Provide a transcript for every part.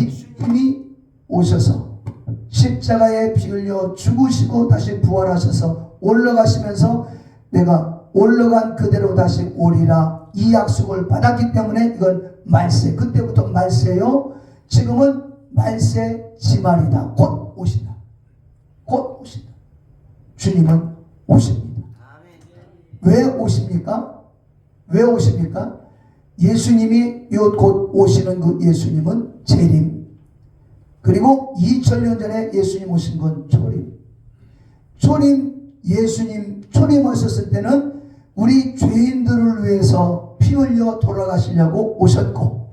예수님이 오셔서 십자가에 피 흘려 죽으시고 다시 부활하셔서 올라가시면서 내가 올라간 그대로 다시 오리라 이 약속을 받았기 때문에 이건 말세. 그때부터 말세요. 지금은 말세 지말이다. 곧 오신다. 곧 오신다. 주님은 오십니다. 왜 오십니까? 왜 오십니까? 예수님이 곧 오시는 그 예수님은 재림. 그리고 2000년 전에 예수님 오신 건 초림. 예수님 초림하셨을 때는 우리 죄인들을 위해서 피 흘려 돌아가시려고 오셨고,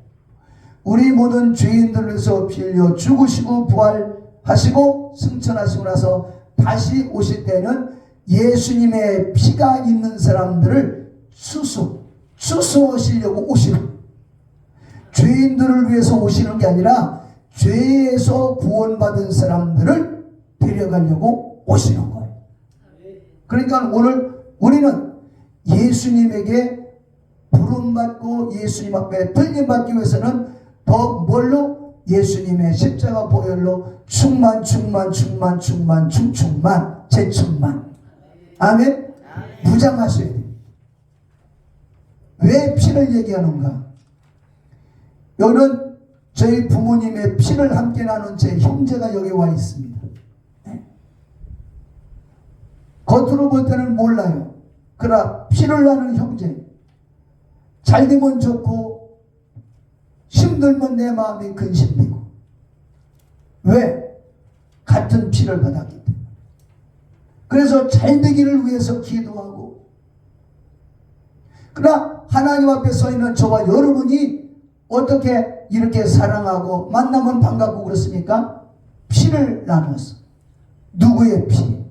우리 모든 죄인들을 위해서 피 흘려 죽으시고 부활하시고 승천하시고 나서 다시 오실 때는 예수님의 피가 있는 사람들을 수수하시려고 오시는, 죄인들을 위해서 오시는 게 아니라 죄에서 구원받은 사람들을 데려가려고 오시는 거예요. 그러니까 오늘 우리는 예수님에게 부름받고 예수님 앞에 들림받기 위해서는 더 뭘로? 예수님의 십자가 보혈로 충만 재충만. 아멘. 무장하셔야 돼요. 왜 피를 얘기하는가? 여기는 저희 부모님의 피를 함께 나눈 제 형제가 여기 와 있습니다. 겉으로 볼 때는 몰라요. 그러나 피를 나눈 형제, 잘 되면 좋고 힘들면 내 마음이 근심되고. 왜? 같은 피를 받았기 때문에. 그래서 잘 되기를 위해서 기도하고, 그러나 하나님 앞에 서 있는 저와 여러분이 어떻게 이렇게 사랑하고 만나면 반갑고 그렇습니까? 피를 나눠서. 누구의 피?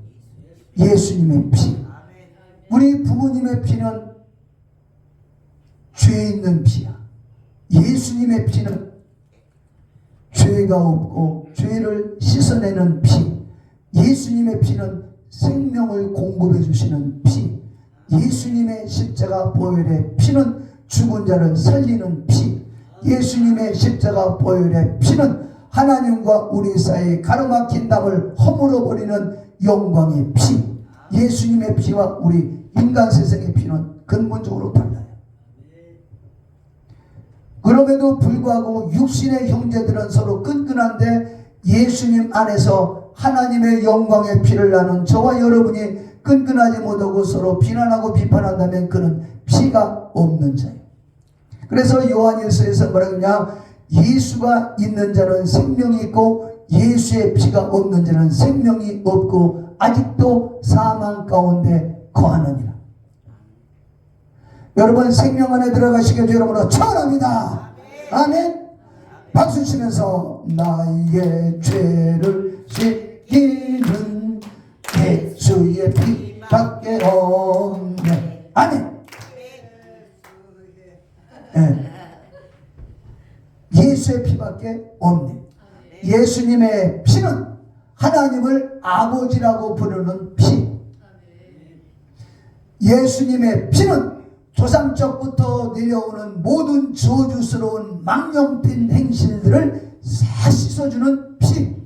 예수님의 피. 우리 부모님의 피는 죄 있는 피야. 예수님의 피는 죄가 없고 죄를 씻어내는 피. 예수님의 피는 생명을 공급해 주시는 피. 예수님의 십자가 보혈의 피는 죽은 자를 살리는 피. 예수님의 십자가 보혈의 피는 하나님과 우리 사이의 가로막힌 담을 허물어 버리는 영광의 피. 예수님의 피와 우리 인간 세상의 피는 근본적으로 달라요. 그럼에도 불구하고 육신의 형제들은 서로 끈끈한데 예수님 안에서 하나님의 영광의 피를 나눈 저와 여러분이 끈끈하지 못하고 서로 비난하고 비판한다면 그는 피가 없는 자예요. 그래서 요한일서에서 뭐라고 하냐? 예수가 있는 자는 생명이 있고 예수의 피가 없는 자는 생명이 없고 아직도 사망 가운데 거하느니라. 여러분 생명 안에 들어가시게 여러분으로 축원합니다. 아멘. 박수 치면서 나의 죄를 씻기는 예수의 피밖에 없네. 아멘. 네. 예수의 피밖에 없네. 예수님의 피는 하나님을 아버지라고 부르는 피. 예수님의 피는 조상적부터 내려오는 모든 저주스러운 망령된 행실들을 다 씻어주는 피.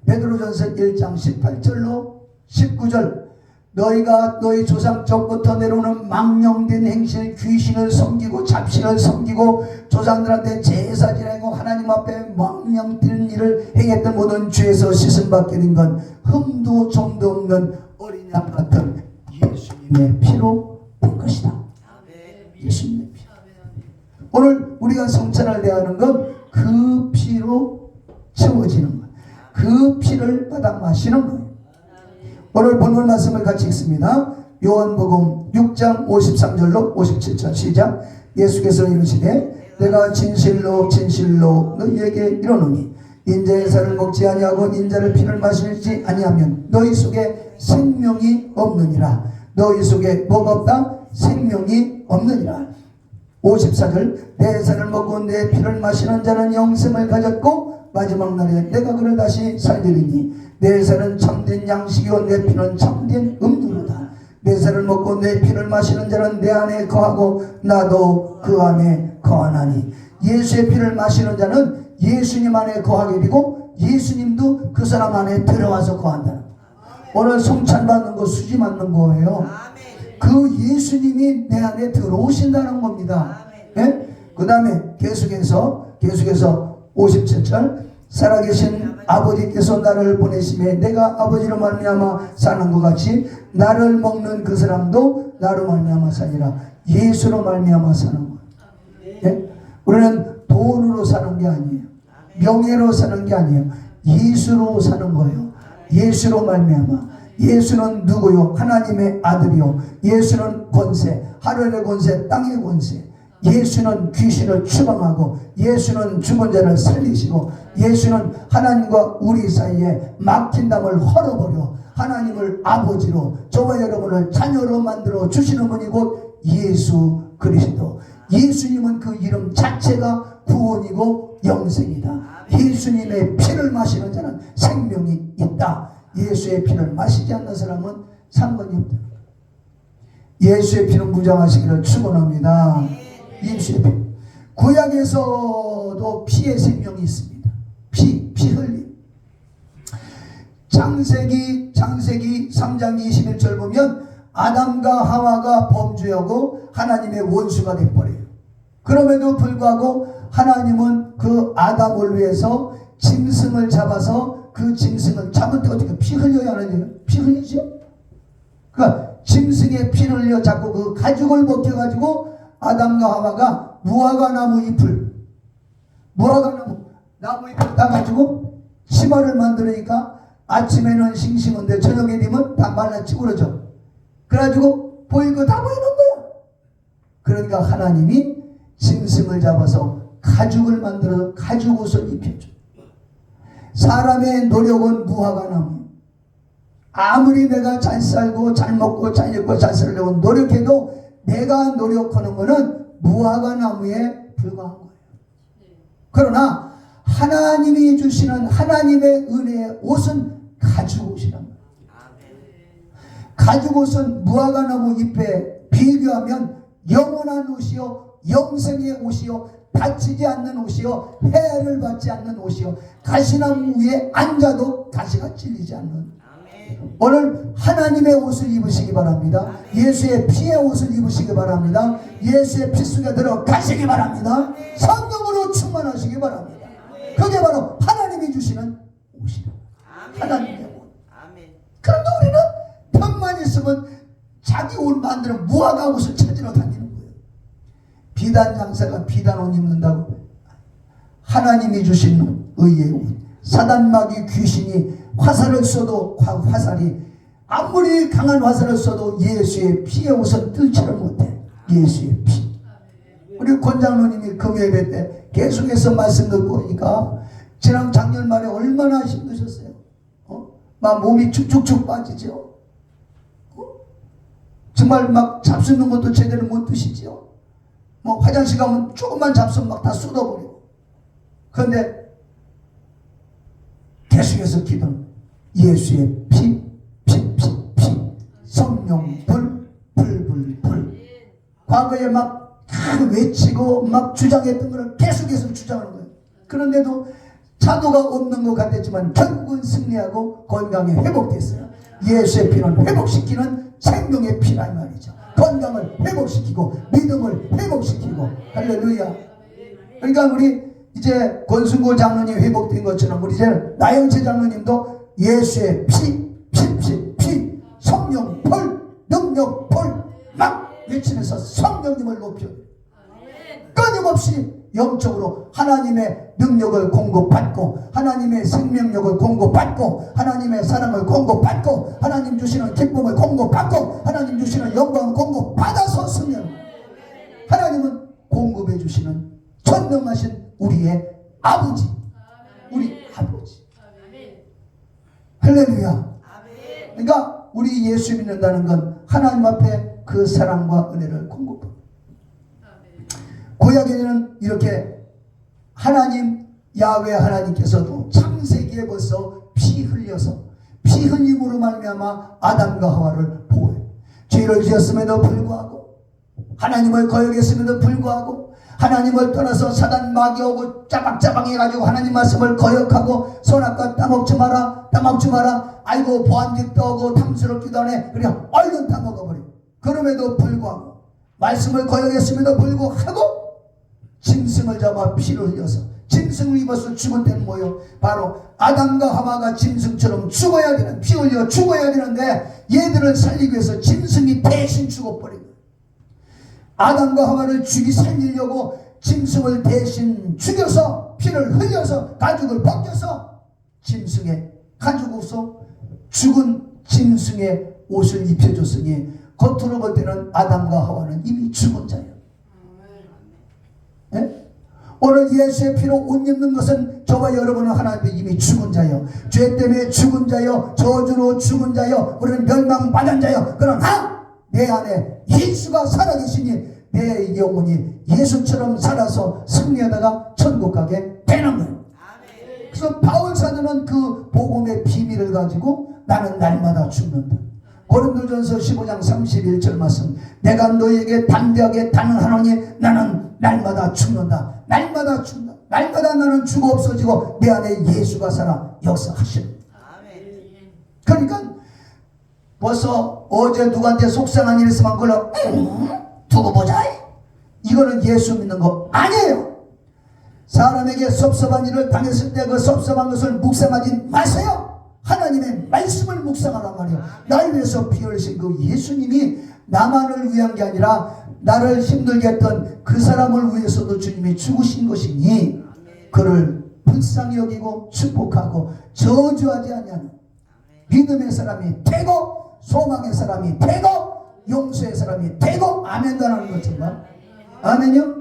베드로전서 1장 18절로 19절 너희가 너희 조상적부터 내려오는 망령된 행실, 귀신을 섬기고 잡신을 섬기고 조상들한테 제사 지내고 하나님 앞에 망령된 일을 행했던 모든 죄에서 씻음받게 된 건 흠도 점도 없는 어린 양 같은 예수님의 피로 된 것이다. 예수님의 피. 오늘 우리가 성찬을 대하는 건 그 피로 채워지는 거예요. 그 피를 받아 마시는 거예요. 오늘 본문 말씀을 같이 읽습니다. 요한복음 6장 53절로 57절 시작. 예수께서 이르시되 내가 진실로 너희에게 이르노니 인자의 살을 먹지 아니하고 인자의 피를 마시지 아니하면 너희 속에 생명이 없느니라. 너희 속에 뭐가 없다? 생명이 없느니라. 54절 내 살을 먹고 내 피를 마시는 자는 영생을 가졌고 마지막 날에 내가 그를 다시 살리리니 내 살은 참된 양식이요 내 피는 참된 음료로다. 내 살을 먹고 내 피를 마시는 자는 내 안에 거하고 나도 그 안에 거하나니 예수의 피를 마시는 자는 예수님 안에 거하게 되고 예수님도 그 사람 안에 들어와서 거한다. 오늘 성찬 받는 거 수지 맞는 거예요. 그 예수님이 내 안에 들어오신다는 겁니다. 네? 그 다음에 계속해서 57절 살아계신 아버지께서 나를 보내심에 내가 아버지로 말미암아 사는 것 같이 나를 먹는 그 사람도 나로 말미암아 사니라. 예수로 말미암아 사는 거예요. 네? 우리는 돈으로 사는 게 아니에요. 명예로 사는 게 아니에요. 예수로 사는 거예요. 예수로 말미암아. 예수는 누구요? 하나님의 아들이요. 예수는 권세, 하늘의 권세, 땅의 권세. 예수는 귀신을 추방하고 예수는 죽은 자를 살리시고 예수는 하나님과 우리 사이에 막힌 담을 헐어버려 하나님을 아버지로 저와 여러분을 자녀로 만들어 주시는 분이 곧 예수 그리스도. 예수님은 그 이름 자체가 구원이고 영생이다. 예수님의 피를 마시는 자는 생명이 있다. 예수의 피를 마시지 않는 사람은 상관이 없다. 예수의 피는 무장하시기를 축원합니다. 예수의 피. 구약에서도 피의 생명이 있습니다. 피 흘림. 창세기 3장 21절 보면 아담과 하와가 범죄하고 하나님의 원수가 돼버려요. 그럼에도 불구하고 하나님은 그 아담을 위해서 짐승을 잡아서 그 짐승을 잡을 때 어떻게 피 흘려야 하느냐? 피 흘리죠? 그러니까 짐승의 피를 흘려 자꾸 그 가죽을 벗겨가지고 아담과 하와가 무화과나무 잎을 나무 잎을 따가지고 치마를 만들으니까 아침에는 싱싱한데 저녁에 되면 다 말라 찌그러져. 그래가지고 보일 거 다 보이는 거야. 그러니까 하나님이 짐승을 잡아서 가죽을 만들어 가죽 옷을 입혀줘. 사람의 노력은 무화과나무. 아무리 내가 잘 살고 잘 먹고 잘 입고 잘 살려고 노력해도 내가 노력하는 것은 무화과나무에 불과한 거예요. 그러나 하나님이 주시는 하나님의 은혜의 옷은 가죽 옷이란 말이에요. 가죽 옷은 무화과나무 잎에 비교하면 영원한 옷이요 영생의 옷이요 다치지 않는 옷이요 해를 받지 않는 옷이요 가시나무 위에 앉아도 가시가 찔리지 않는 오늘 하나님의 옷을 입으시기 바랍니다. 예수의 피의 옷을 입으시기 바랍니다. 예수의 피 속에 들어가시기 바랍니다. 성령으로 충만하시기 바랍니다. 그게 바로 하나님이 주시는 옷이다. 하나님의 옷. 그런데 우리는 병만 있으면 자기 옷 만드는 무화과 옷을 찾으러 다니는 거예요. 비단 장사가 비단 옷 입는다고 하나님이 주신 의의 옷. 사단마귀 귀신이 화살을 쏘도 화살이 아무리 강한 화살을 쏘도 예수의 피의 옷은 뚫지를 못해. 예수의 피. 우리 권장로님이 금요일 때 계속해서 말씀 듣고 보니까 지난 작년 말에 얼마나 힘드셨어요. 막 몸이 축축축 빠지죠. 정말 막 잡수는 것도 제대로 못 드시죠. 뭐 화장실 가면 조금만 잡수면 막 다 쏟아버리고. 그런데 계속해서 기도. 예수의 피 성령 불 과거에 막 외치고 막 주장했던 것을 계속해서 주장하는 거예요. 그런데도 차도가 없는 것 같았지만 결국은 승리하고 건강이 회복됐어요. 예수의 피는 회복시키는 생명의 피란 말이죠. 건강을 회복시키고 믿음을 회복시키고 할렐루야. 그러니까 우리 이제 권순고 장로님 회복된 것처럼 우리 이제 나영채 장로님도 예수의 피 성령 불 능력 불 막 외치면서 성령님을 높여 끊임없이 영적으로 하나님의 능력을 공급받고 하나님의 생명력을 공급받고 하나님의 사랑을 공급받고 하나님 주시는 기쁨을 공급받고 하나님 주시는 영광을 공급받아서 승리하는 하나님은 공급해 주시는 전능하신 우리의 아버지. 우리 아버지. 할렐루야. 그러니까 우리 예수 믿는다는 건 하나님 앞에 그 사랑과 은혜를 공급합니다. 구약에는 이렇게 하나님 야훼 하나님께서도 창세기에 벌써 피 흘려서 피 흘림으로 말미암아 아담과 하와를 보호해 죄를 지었음에도 불구하고 하나님을 거역했음에도 불구하고 하나님을 떠나서 사단 마귀하고 짜박짜박 해가지고 하나님 말씀을 거역하고 선악과 따먹지 마라 따먹지 마라. 아이고 보안직도 하고 탐스럽기도 하네. 그냥 얼른 따먹어버려. 그럼에도 불구하고 말씀을 거역했음에도 불구하고 짐승을 잡아 피를 흘려서 짐승을 입어서 죽은 때는 뭐예요? 바로 아담과 하와가 짐승처럼 죽어야 되는, 피 흘려 죽어야 되는데 얘들을 살리기 위해서 짐승이 대신 죽어버린 거예요. 아담과 하와를 살리려고 짐승을 대신 죽여서 피를 흘려서 가죽을 벗겨서 짐승의 가죽으로서 죽은 짐승의 옷을 입혀줬으니 겉으로 볼 때는 아담과 하와는 이미 죽은 자예요. 네? 오늘 예수의 피로 옷 입는 것은 저와 여러분은 하나님께 이미 죽은 자요, 죄 때문에 죽은 자요, 저주로 죽은 자요, 우리는 멸망받은 자요. 그러나 내 안에 예수가 살아계시니 내 영혼이 예수처럼 살아서 승리하다가 천국 가게 되는 거예요. 그래서 바울 사도는 그 복음의 비밀을 가지고 나는 날마다 죽는다. 고린도전서 15장 31절 말씀, 내가 너에게 담대하게 단언하노니 나는 날마다 죽는다. 날마다 죽는다. 날마다 나는 죽어 없어지고 내 안에 예수가 살아 역사하시는. 그러니까 벌써 어제 누구한테 속상한 일 있으면 그걸 두고 보자, 이거는 예수 믿는 거 아니에요. 사람에게 섭섭한 일을 당했을 때 그 섭섭한 것을 묵상하지 마세요. 하나님의 말씀을 묵상하란 말이에요. 나를 위해서 피 흘리신 그 예수님이 나만을 위한 게 아니라 나를 힘들게 했던 그 사람을 위해서도 주님이 죽으신 것이니 그를 불쌍히 여기고 축복하고 저주하지 아니하는 믿음의 사람이 되고 소망의 사람이 되고 용서의 사람이 되고 아멘도 안 하는 것처럼. 아멘요?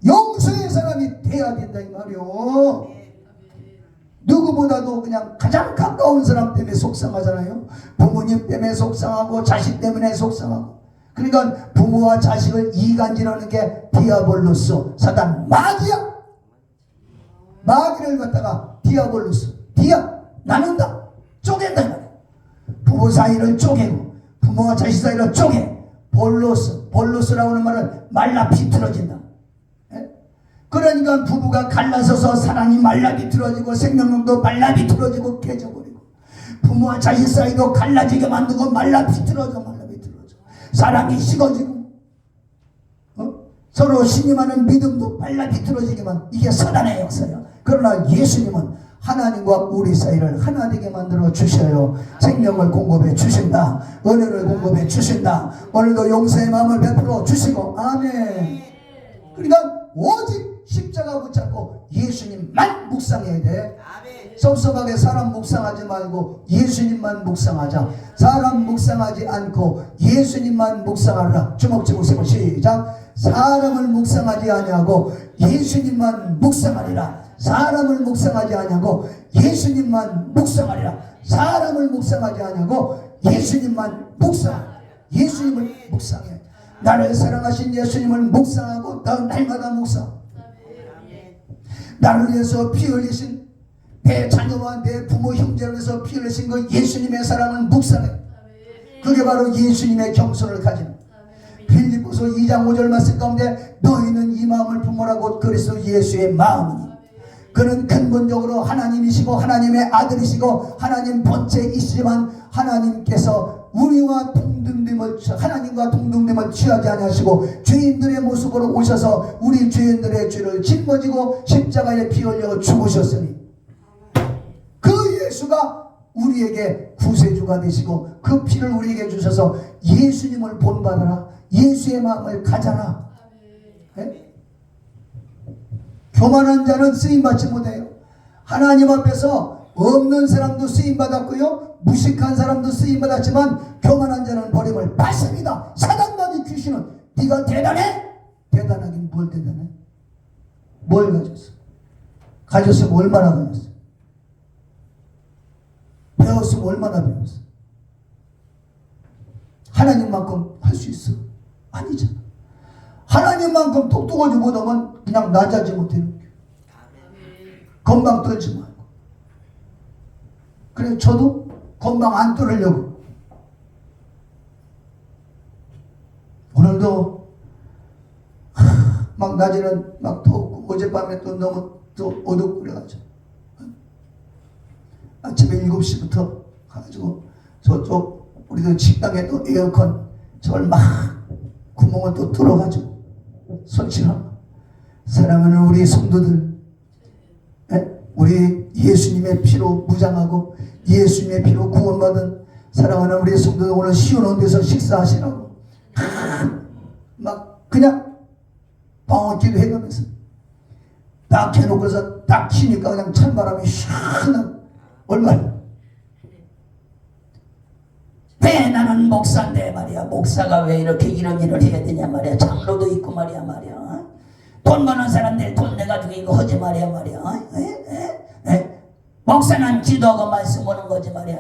용서의 사람이 돼야 된다 이 말이요. 누구보다도 그냥 가장 가까운 사람 때문에 속상하잖아요. 부모님 때문에 속상하고 자식 때문에 속상하고. 그러니까 부모와 자식을 이간질하는 게 디아볼로스, 사단 마귀야. 마귀를 갖다가 디아볼로스, 나눈다, 쪼갠다 말이야. 부부 사이를 쪼개고 부모와 자식 사이를 쪼개. 볼로스라고 하는 말은 말라 비틀어진다. 그러니까 부부가 갈라서서 사랑이 말라 비틀어지고 생명력도 말라 비틀어지고 깨져버리고 부모와 자식 사이도 갈라지게 만들고 말라 비틀어져 사랑이 식어지고 서로 신임하는 믿음도 말라 비틀어지게만. 이게 사단의 역사예요. 그러나 예수님은 하나님과 우리 사이를 하나 되게 만들어 주셔요. 생명을 공급해 주신다. 은혜를 공급해 주신다. 오늘도 용서의 마음을 베풀어 주시고. 아멘. 그러니까 오직 십자가 붙잡고 예수님만 묵상해야 돼. 섭섭하게 사람 묵상하지 말고 예수님만 묵상하자. 사람 묵상하지 않고 예수님만 묵상하라. 주먹 쥐고 세고 시작. 사람을 묵상하지 아니하고 예수님만 묵상하리라. 사람을 묵상하지 아니하고 예수님만 묵상하리라. 사람을 묵상하지 아니하고 예수님만 예수님을 묵상해. 나를 사랑하신 예수님을 묵상하고 날마다 묵상. 나를 위해서 피 흘리신 내 자녀와 내 부모 형제를 위해서 피 흘리신 그 예수님의 사랑을 묵상해. 그게 바로 예수님의 겸손을 가지는. 빌립보서 2장 5절 말씀 가운데 너희는 이 마음을 품으라고 그리스도 예수의 마음이니 그는 근본적으로 하나님이시고 하나님의 아들이시고 하나님 본체이시지만 하나님께서 우리와 하나님과 동등됨을 취하지 아니하시고 죄인들의 모습으로 오셔서 우리 죄인들의 죄를 짊어지고 십자가에 피 흘려 죽으셨으니 그 예수가 우리에게 구세주가 되시고 그 피를 우리에게 주셔서 예수님을 본받아라. 예수의 마음을 가져라. 네? 교만한 자는 쓰임받지 못해요. 하나님 앞에서 없는 사람도 쓰임받았고요, 무식한 사람도 쓰임받았지만 교만한 자는 버림을 받습니다. 사단마귀 귀신은 네가 대단해? 대단하긴 뭘 대단해? 뭘 가졌어? 가졌으면 얼마나 가졌어? 배웠으면 얼마나 배웠어? 하나님만큼 할 수 있어? 아니잖아. 하나님만큼 똑똑하지 못하면 그냥 낮아지 못해요. 건방 떨지 말고. 그래 저도 건방 안 떨으려고 오늘도 막 낮에는 막 덥고 어젯밤에 또 너무 또 어둡고 그래가지고 아침에 7시부터 가가지고 저쪽 우리도 식당에 또 에어컨 저걸 막 구멍을 또 뚫어가지고 설치하고 사랑하는 우리 성도들, 우리 예수님의 피로 무장하고 예수님의 피로 구원받은 사랑하는 우리 성도들 오늘 시원한 데서 식사하시라고 막 그냥 방언기도 해가면서 딱 해놓고서 딱 키니까 그냥 찬바람이 시원한 얼마나 왜 나는 목사인데 말이야. 목사가 왜 이렇게 이런 일을 해야 되냐 말이야. 장로도 있고 말이야. 돈 많은 사람들 돈 내가지고 이거 하지 말이야. 목사는 기도하고 말씀 보는 거지 말이야.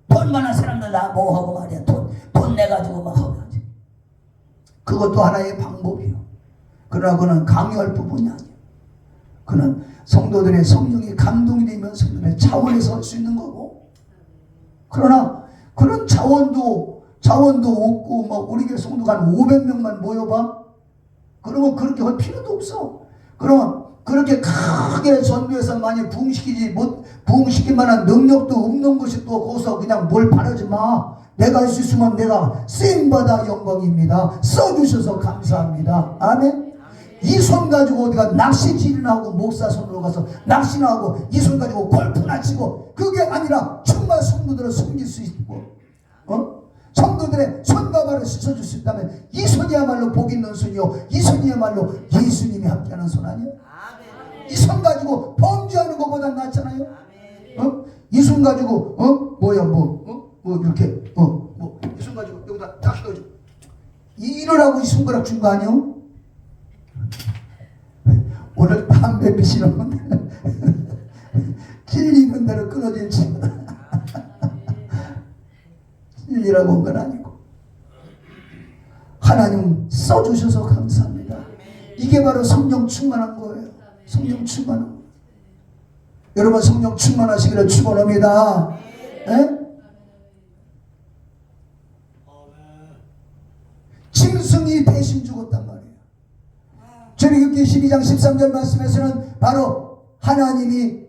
돈 많은 사람들 다 뭐하고 말이야. 돈 내가지고 막 하고 하지. 그것도 하나의 방법이요. 그러나 그는 강요할 부분이 아니야. 그는 성도들의 성령이 감동이 되면 성도들의 차원에서 할 수 있는 거고, 그러나 그런 자원도 없고 막 우리 교회 성도가 한 500명만 모여봐. 그러면 그렇게 할 필요도 없어. 그러면 그렇게 크게 전도해서 많이 부흥시킬 만한 능력도 없는 것이 또 거기서 그냥 뭘 바라지 마. 내가 할 수 있으면 내가 쓰임받아 영광입니다. 써주셔서 감사합니다. 아멘. 이 손 가지고 어디가 낚시질이나 하고 목사 손으로 가서 낚시나 하고 이 손 가지고 골프나 치고 그게 아니라 정말 성도들을 섬길 수 있고 성도들의 손과 발을 씻어줄 수 있다면 이 손이야말로 복 있는 손이요 이 손이야말로 예수님이 함께하는 손 아니에요? 이 손 가지고 범죄하는 것보다 낫잖아요. 이 손 가지고 이렇게 이 손 가지고 여기다 딱 해가지고 이러라고 이 손가락 준 거 아니에요? 오늘 담배 피시는 찔리는 대로 끊어질지 찔리라고 한 건 아니고 하나님 써주셔서 감사합니다. 이게 바로 성령 충만한 거예요. 성령 충만한 거예요. 여러분 성령 충만하시기를 축원합니다. 짐승이 대신 죽었단 말이에요. 출애굽기 12장 13절 말씀에서는 바로 하나님이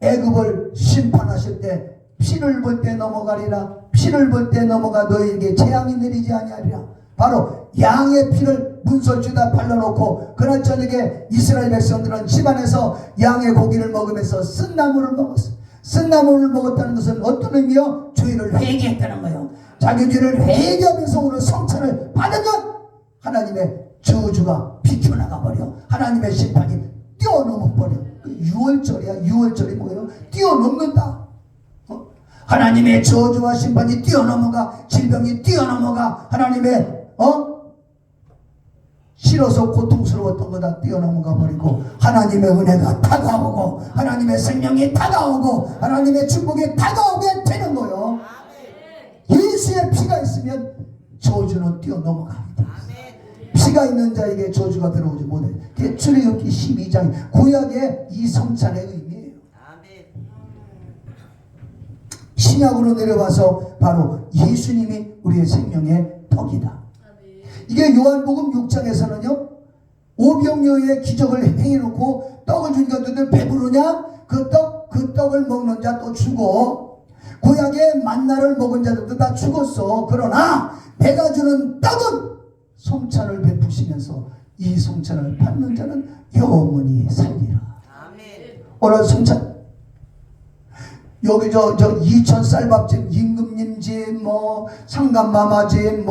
애굽을 심판하실 때 피를 볼 때 넘어가리라. 피를 볼 때 넘어가 너희에게 재앙이 내리지 아니하리라. 바로 양의 피를 문설주에다 발라놓고 그날 저녁에 이스라엘 백성들은 집안에서 양의 고기를 먹으면서 쓴나물을 먹었어. 쓴나물을 먹었다는 것은 어떤 의미요? 죄를 회개했다는 거예요. 자기 죄를 회개하면서 오늘 성찬을 받으면 하나님의 저주가 비켜나가 버려. 하나님의 심판이 뛰어넘어 버려. 6월절이야. 6월절이 뭐예요? 뛰어넘는다. 하나님의 저주와 심판이 뛰어넘어가. 질병이 뛰어넘어가. 하나님의 싫어서 고통스러웠던 거 다 뛰어넘어가 버리고 하나님의 은혜가 다가오고 하나님의 생명이 다가오고 하나님의 축복이 다가오게 되는 거예요. 예수의 피가 있으면 저주는 뛰어넘어갑니다. 피가 있는 자에게 저주가 들어오지 못해. 그게 출애굽기 12장 구약의 이 성찬의 의미예요. 신약으로 내려와서 바로 예수님이 우리의 생명의 떡이다. 이게 요한복음 6장에서는요 오병이어의 기적을 행해놓고 떡을 주니까 너희들 배부르냐? 그 떡을 먹는 자 또 죽어. 구약의 만나를 먹은 자들도 다 죽었어. 그러나 내가 주는 떡은 성찬을 베푸시면서 이 성찬을 받는 자는 영원히 살리라. 오늘 성찬 여기 저 이천 쌀밥집 임금님집 상감마마집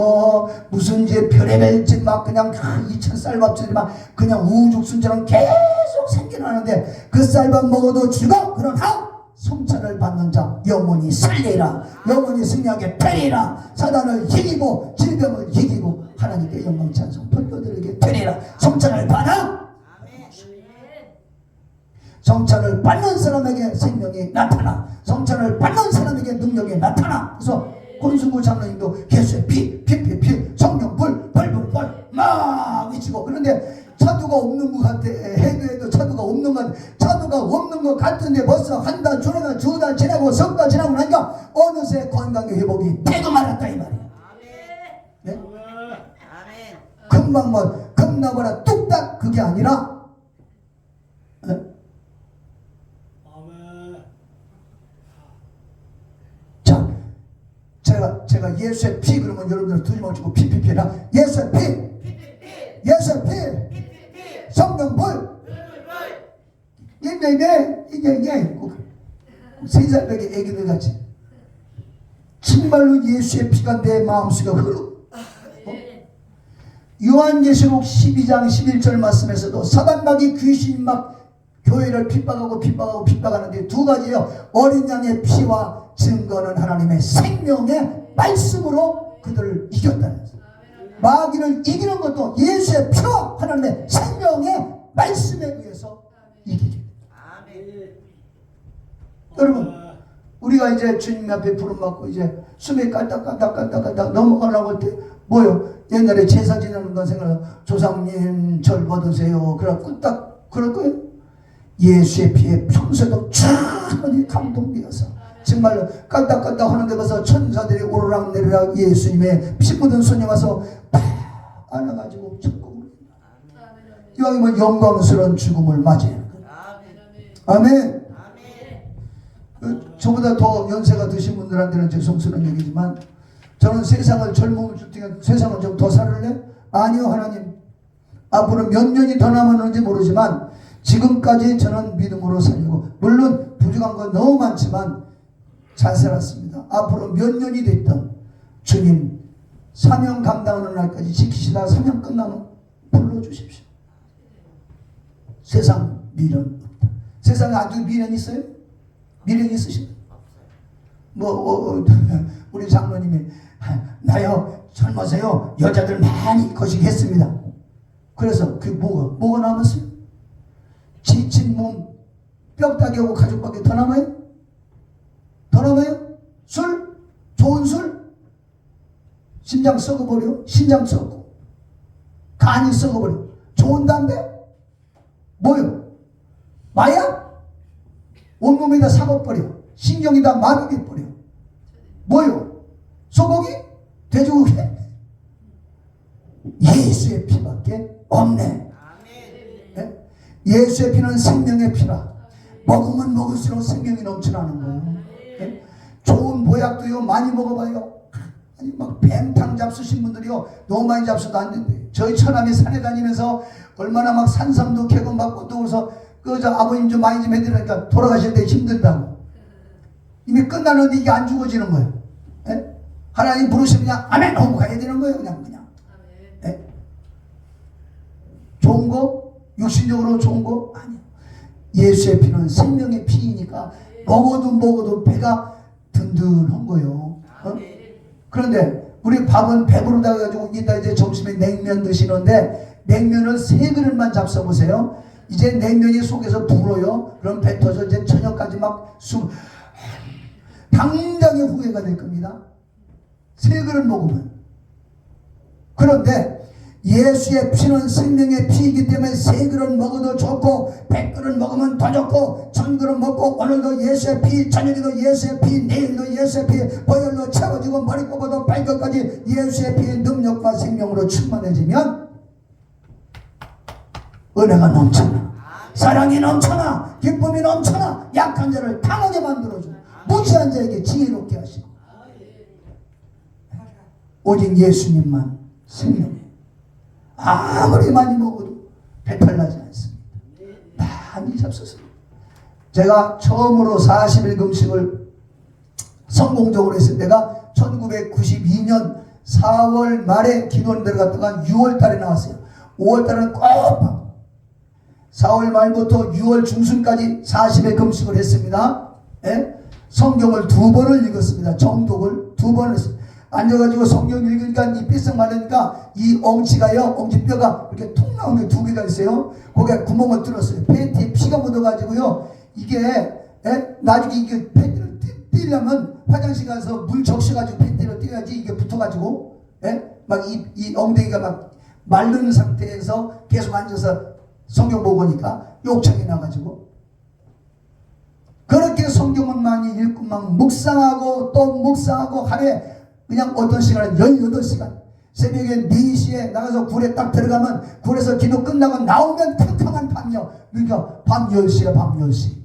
무슨 집 별의별 집 막 그냥 이천 쌀밥집이 막 그냥 우죽순처럼 계속 생겨나는데 그 쌀밥 먹어도 죽어. 그러나 성찬을 받는 자 영원히 살리라. 영원히 승리하게 되리라. 사단을 이기고 질병을 이기고 하나님께 영광 찬송 돌려드리게 되리라. 성찬을 받아. 성찬을 받는 사람에게 생명이 나타나. 성찬을 받는 사람에게 능력이 나타나. 그래서 권순구 장로님도 예수의 피 성령 불 막 외치고. 그런데 차도가 없는 것 같아. 해도 차도가 없는 것 같아. 차도가 없는 것 같은데 벌써 한 달, 두 달 지나고 석 달 지나고 나니까 어느새 건강의 회복이 되고 말았다 이 말이야. 네? 금방 끝나버려 뚝딱 그게 아니라 자, 제가 예수의 피 그러면 여러분들 두 손을 쥐고 피피피라 예수의 피 예수의 피 성령 불 이게 세살배기 애기들 같이 정말로 예수의 피가 내 마음속에 흐르고 요한계시록 12장 11절 말씀에서도 사단마귀 귀신 막 교회를 핍박하는데 두 가지예요. 어린 양의 피와 증거는 하나님의 생명의 말씀으로 그들을 이겼다는 거예요. 마귀를 이기는 것도 예수의 피와 하나님의 생명의 말씀에 의해서 이기게 됩니다. 여러분 우리가 이제 주님 앞에 부름받고 이제 숨이 깔딱깔딱 넘어가려고 할 때 뭐요? 옛날에 제사 지내는 건 생각나요. 조상님 절 받으세요. 그래갖고 딱 그럴 거예요. 예수의 피에 평소에도 충분히 감동되어서 정말로 깔딱깔딱 하는데 가서 천사들이 오르락내리락 예수님의 피 묻은 손이 와서 팍 안아가지고 천국으로 이왕이면 영광스러운 죽음을 맞이하는 거예요. 아멘. 저보다 더 연세가 드신 분들한테는 죄송스러운 얘기지만 저는 세상을 젊음을 줄 테니까 세상을 좀 더 살을래? 아니요 하나님 앞으로 몇 년이 더 남았는지 모르지만 지금까지 저는 믿음으로 살고 물론 부족한 건 너무 많지만 잘 살았습니다. 앞으로 몇 년이 됐든 주님 사명 감당하는 날까지 지키시다 사명 끝나면 불러주십시오. 세상 미련 없다. 세상에 아주 미련 있어요? 미련이 있으신가요? 우리 장로님이 나요 젊어서요 여자들 많이 거식했습니다. 그래서 그게 뭐가 남았어요? 지친 몸 뼈다귀 하고 가족밖에 더 남아요? 더 남아요? 술? 좋은 술? 심장 썩어버려? 신장 썩고 간이 썩어버려. 좋은 담배? 뭐요? 마약? 온몸에다 삭아버려. 신경이 다 마비돼버려. 뭐요? 소고기? 돼지고기? 예수의 피밖에 없네. 네? 예수의 피는 생명의 피라. 먹으면 먹을수록 생명이 넘쳐나는 거예요. 네? 좋은 보약도요 많이 먹어봐요. 아니 막 뱀탕 잡수신 분들이요 너무 많이 잡숴도 안 된대. 저희 처남이 산에 다니면서 얼마나 막 산삼도 개고 막 꽃도 그래서 저 아버님 좀 많이 좀 해드리니까 돌아가실 때 힘들다고. 이미 끝나는데 이게 안 죽어지는 거예요. 예? 하나님 부르시면 그냥 아멘 하고 가야 되는 거예요. 그냥. 예? 좋은 거? 육신적으로 좋은 거? 아니요. 예수의 피는 생명의 피이니까 먹어도 배가 든든한 거예요. 어? 그런데 우리 밥은 배부르다 해가지고 이따 이제 점심에 냉면 드시는데 냉면을 3그릇만 잡숴보세요. 이제 냉면이 속에서 불어요. 그럼 배 터져 이제 저녁까지 막 당장에 후회가 될 겁니다. 3그릇 먹으면. 그런데 예수의 피는 생명의 피이기 때문에 3그릇 먹어도 좋고 100그릇 먹으면 더 좋고 1000그릇 먹고 오늘도 예수의 피, 저녁에도 예수의 피, 내일도 예수의 피, 보혈로 채워지고 머리 꼽아도 발끝까지 예수의 피의 능력과 생명으로 충만해지면 은혜가 넘쳐나, 사랑이 넘쳐나, 기쁨이 넘쳐나, 약한 자를 강하게 만들어주고 무지한 자에게 지혜롭게 하시고 오직 예수님만 생명이에요. 아무리 많이 먹어도 배탈 나지 않습니다. 많이 잡수습니다. 제가 처음으로 40일 금식을 성공적으로 했을 때가 1992년 4월 말에 기도원 들어갔다가 6월 달에 나왔어요. 5월 달에는 꼭 4월 말부터 6월 중순까지 40일 금식을 했습니다. 예? 성경을 2번을 읽었습니다. 정독을 2번을 했습니다. 앉아가지고 성경 읽으니까 이 삐쩍 말리니까 이 엉치가요, 엉치뼈가 이렇게 통 나오는 게 2개가 있어요. 거기에 구멍을 뚫었어요. 팬티에 피가 묻어가지고요. 이게 나중에 이게 팬티를 띄려면 화장실 가서 물 적셔가지고 팬티를 띄어야지 이게 붙어가지고 막 이 엉덩이가 막 마른 상태에서 계속 앉아서 성경 보고 보니까 욕창이 나가지고 그렇게 성경을 많이 읽고 막 묵상하고 또 묵상하고 하루에 그냥 어떤 시간은 18시간 새벽에 4시에 나가서 굴에 딱 들어가면 굴에서 기도 끝나고 나오면 캄캄한 밤이요. 그러니까 밤 10시야 밤 10시.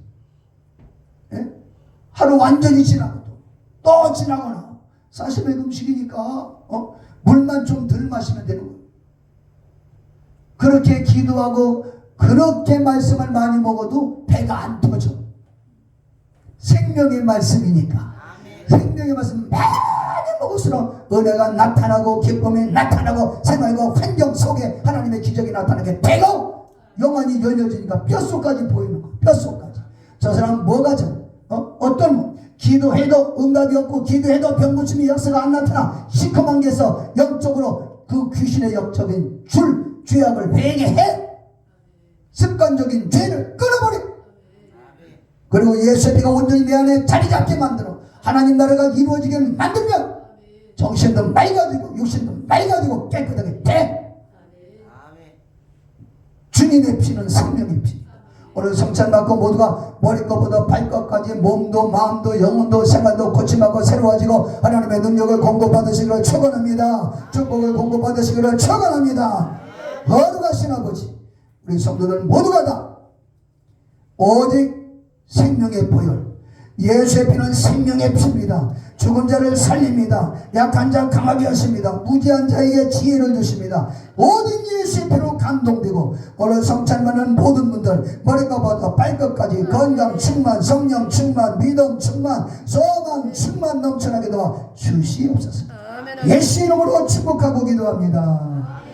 예? 하루 완전히 지나고 또 지나거나 40일 금식이니까 물만 좀 덜 마시면 되는 거예요. 그렇게 기도하고 그렇게 말씀을 많이 먹어도 배가 안 터져. 생명의 말씀이니까. 생명의 말씀 많이 먹을수록 은혜가 나타나고 기쁨이 나타나고 생활과 환경 속에 하나님의 기적이 나타나게 되고 영안이 열려지니까 뼛속까지 보이는 거예요. 뼛속까지. 저 사람은 뭐가 어떤 기도해도 응답이 없고 기도해도 병고침이 역사가 안 나타나 시커먼 게서 영적으로 그 귀신의 역적인 죄악을 회개해 습관적인 죄를 끊어버려. 그리고 예수의 피가 온전히 내 안에 자리 잡게 만들어 하나님 나라가 이루어지게 만들면 정신도 맑아지고 육신도 맑아지고 깨끗하게 돼. 주님의 피는 생명의 피. 오늘 성찬 받고 모두가 머리끝부터 발끝까지 몸도 마음도 영혼도 생활도 고침받고 새로워지고 하나님의 능력을 공급받으시기를 축원합니다. 축복을 공급받으시기를 축원합니다. 거룩하신 아버지, 우리 성도들 모두가 다 오직 생명의 보혈, 예수의 피는 생명의 피입니다. 죽은 자를 살립니다. 약한 자 강하게 하십니다. 무지한 자에게 지혜를 주십니다. 모든 예수의 피로 감동되고 오늘 성찬받는 모든 분들 머리끝부터 발끝까지 건강 충만, 성령 충만, 믿음 충만, 소망 충만 넘쳐나게 도와 주시옵소서. 예수 이름으로 축복하고 기도합니다.